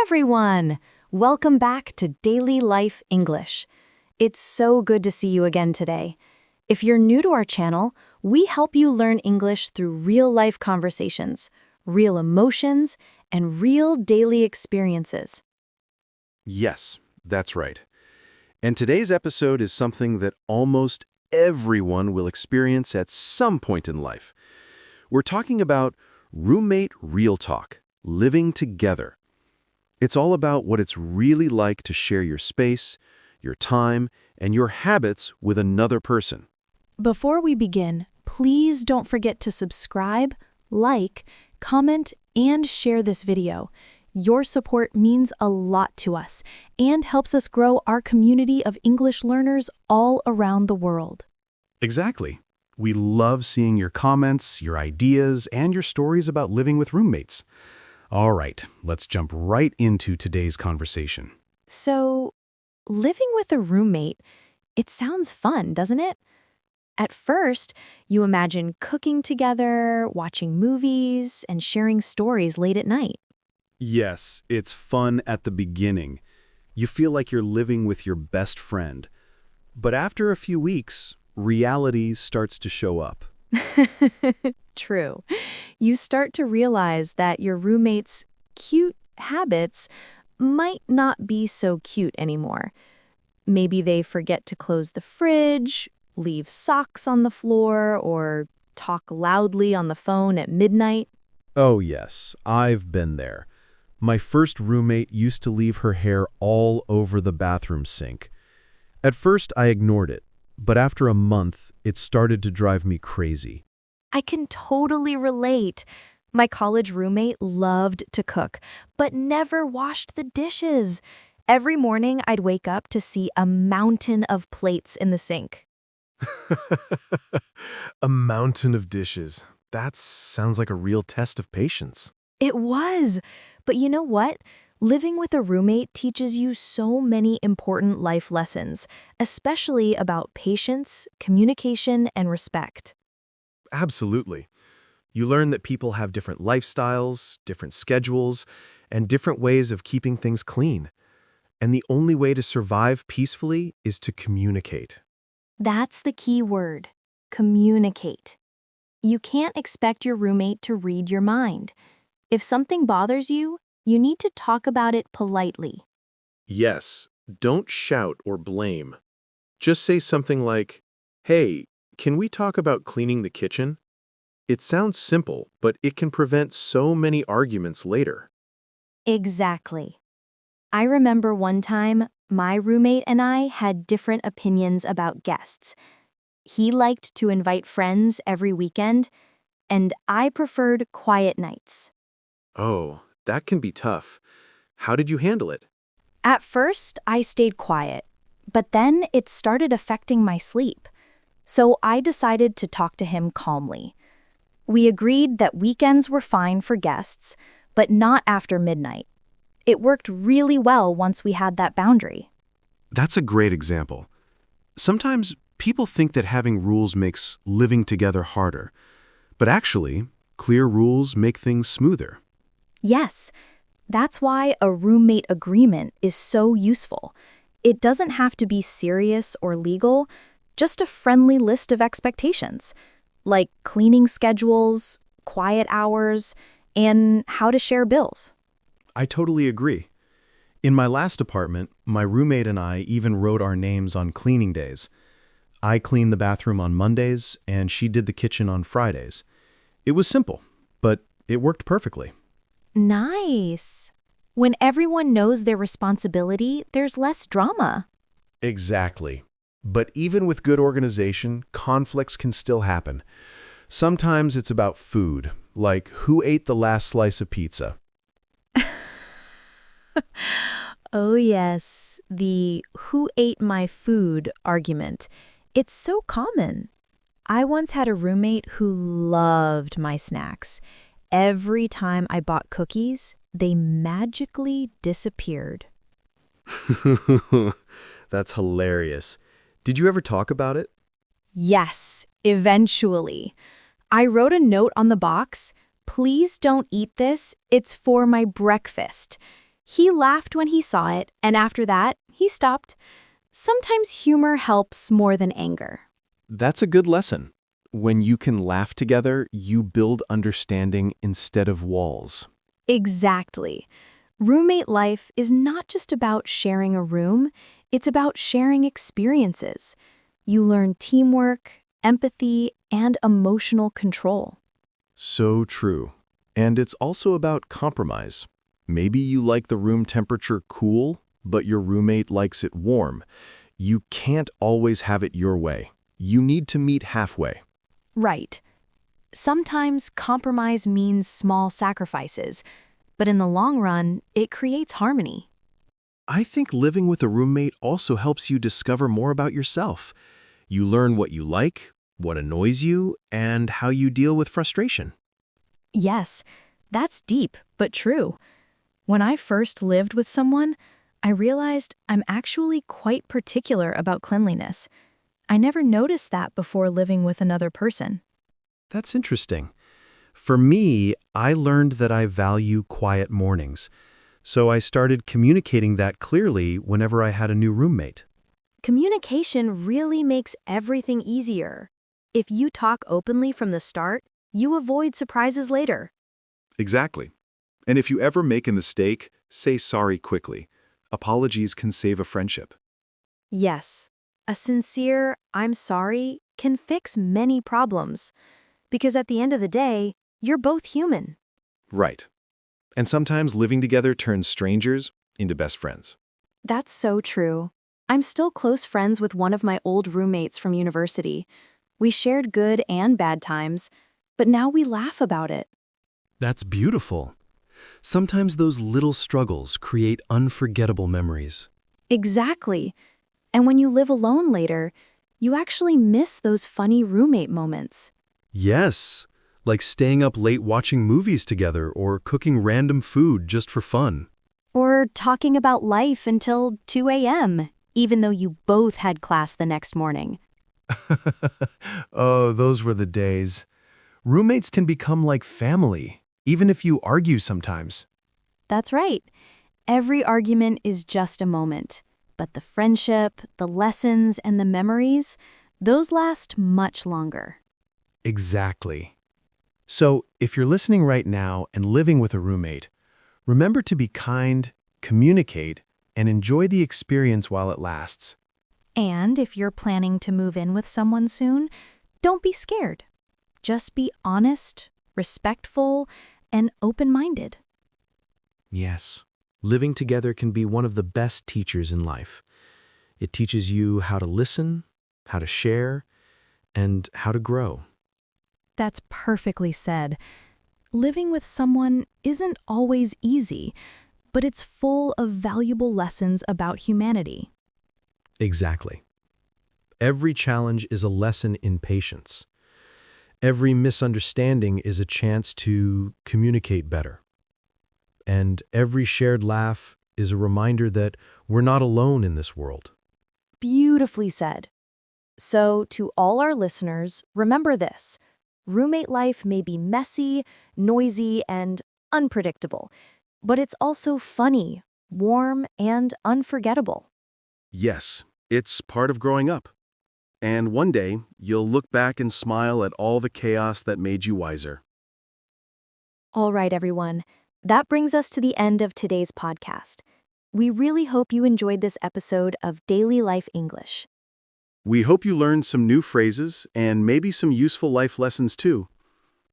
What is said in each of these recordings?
everyone! Welcome back to Daily Life English. It's so good to see you again today. If you're new to our channel, we help you learn English through real-life conversations, real emotions, and real daily experiences. Yes, that's right. And today's episode is something that almost everyone will experience at some point in life. We're talking about roommate real talk, living together. It's all about what it's really like to share your space, your time, and your habits with another person. Before we begin, please don't forget to subscribe, like, comment, and share this video. Your support means a lot to us and helps us grow our community of English learners all around the world. Exactly. We love seeing your comments, your ideas, and your stories about living with roommates. All right, let's jump right into today's conversation. So, living with a roommate, it sounds fun, doesn't it? At first, you imagine cooking together, watching movies, and sharing stories late at night. Yes, it's fun at the beginning. You feel like you're living with your best friend. But after a few weeks, reality starts to show up. True. You start to realize that your roommate's cute habits might not be so cute anymore. Maybe they forget to close the fridge, leave socks on the floor, or talk loudly on the phone at midnight. Oh yes, I've been there. My first roommate used to leave her hair all over the bathroom sink. At first, I ignored it, but after a month, it started to drive me crazy. I can totally relate. My college roommate loved to cook, but never washed the dishes. Every morning, I'd wake up to see a mountain of plates in the sink. A mountain of dishes. That sounds like a real test of patience. It was. But you know what? Living with a roommate teaches you so many important life lessons, especially about patience, communication, and respect. Absolutely. You learn that people have different lifestyles, different schedules, and different ways of keeping things clean. And the only way to survive peacefully is to communicate. That's the key word, communicate. You can't expect your roommate to read your mind. If something bothers you, you need to talk about it politely. Yes, don't shout or blame. Just say something like, "Hey, can we talk about cleaning the kitchen?" It sounds simple, but it can prevent so many arguments later. Exactly. I remember one time, my roommate and I had different opinions about guests. He liked to invite friends every weekend, and I preferred quiet nights. Oh, that can be tough. How did you handle it? At first, I stayed quiet, but then it started affecting my sleep. So I decided to talk to him calmly. We agreed that weekends were fine for guests, but not after midnight. It worked really well once we had that boundary. That's a great example. Sometimes people think that having rules makes living together harder, but actually, clear rules make things smoother. Yes, that's why a roommate agreement is so useful. It doesn't have to be serious or legal, just a friendly list of expectations, like cleaning schedules, quiet hours, and how to share bills. I totally agree. In my last apartment, my roommate and I even wrote our names on cleaning days. I cleaned the bathroom on Mondays, and she did the kitchen on Fridays. It was simple, but it worked perfectly. Nice. When everyone knows their responsibility, there's less drama. Exactly. But even with good organization, conflicts can still happen. Sometimes it's about food, like who ate the last slice of pizza. Oh yes, the who ate my food argument. It's so common. I once had a roommate who loved my snacks. Every time I bought cookies, they magically disappeared. That's hilarious. Did you ever talk about it? Yes, eventually. I wrote a note on the box, "Please don't eat this, it's for my breakfast." He laughed when he saw it, and after that, he stopped. Sometimes humor helps more than anger. That's a good lesson. When you can laugh together, you build understanding instead of walls. Exactly. Roommate life is not just about sharing a room, it's about sharing experiences. You learn teamwork, empathy, and emotional control. So true. And it's also about compromise. Maybe you like the room temperature cool, but your roommate likes it warm. You can't always have it your way. You need to meet halfway. Right. Sometimes compromise means small sacrifices, but in the long run, it creates harmony. I think living with a roommate also helps you discover more about yourself. You learn what you like, what annoys you, and how you deal with frustration. Yes, that's deep, but true. When I first lived with someone, I realized I'm actually quite particular about cleanliness. I never noticed that before living with another person. That's interesting. For me, I learned that I value quiet mornings, so I started communicating that clearly whenever I had a new roommate. Communication really makes everything easier. If you talk openly from the start, you avoid surprises later. Exactly. And if you ever make a mistake, say sorry quickly. Apologies can save a friendship. Yes, a sincere "I'm sorry" can fix many problems. Because at the end of the day, you're both human. Right. And sometimes living together turns strangers into best friends. That's so true. I'm still close friends with one of my old roommates from university. We shared good and bad times, but now we laugh about it. That's beautiful. Sometimes those little struggles create unforgettable memories. Exactly. And when you live alone later, you actually miss those funny roommate moments. Yes, like staying up late watching movies together or cooking random food just for fun. Or talking about life until 2 a.m., even though you both had class the next morning. Oh, those were the days. Roommates can become like family, even if you argue sometimes. That's right. Every argument is just a moment. But the friendship, the lessons, and the memories, those last much longer. Exactly. So, if you're listening right now and living with a roommate, remember to be kind, communicate, and enjoy the experience while it lasts. And if you're planning to move in with someone soon, don't be scared. Just be honest, respectful, and open-minded. Yes, living together can be one of the best teachers in life. It teaches you how to listen, how to share, and how to grow. That's perfectly said. Living with someone isn't always easy, but it's full of valuable lessons about humanity. Exactly. Every challenge is a lesson in patience. Every misunderstanding is a chance to communicate better. And every shared laugh is a reminder that we're not alone in this world. Beautifully said. So, to all our listeners, remember this. Roommate life may be messy, noisy, and unpredictable, but it's also funny, warm, and unforgettable. Yes, it's part of growing up. And one day, you'll look back and smile at all the chaos that made you wiser. All right, everyone. That brings us to the end of today's podcast. We really hope you enjoyed this episode of Daily Life English. We hope you learned some new phrases and maybe some useful life lessons too.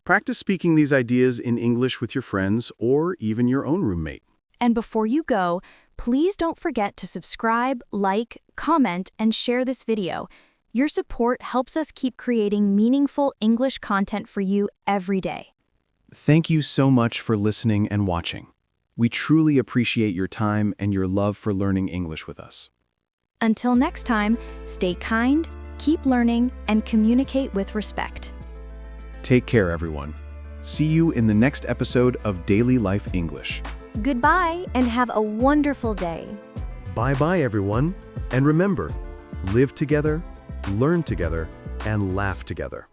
Practice speaking these ideas in English with your friends or even your own roommate. And before you go, please don't forget to subscribe, like, comment, and share this video. Your support helps us keep creating meaningful English content for you every day. Thank you so much for listening and watching. We truly appreciate your time and your love for learning English with us. Until next time, stay kind, keep learning, and communicate with respect. Take care, everyone. See you in the next episode of Daily Life English. Goodbye and have a wonderful day. Bye-bye, everyone. And remember, live together, learn together, and laugh together.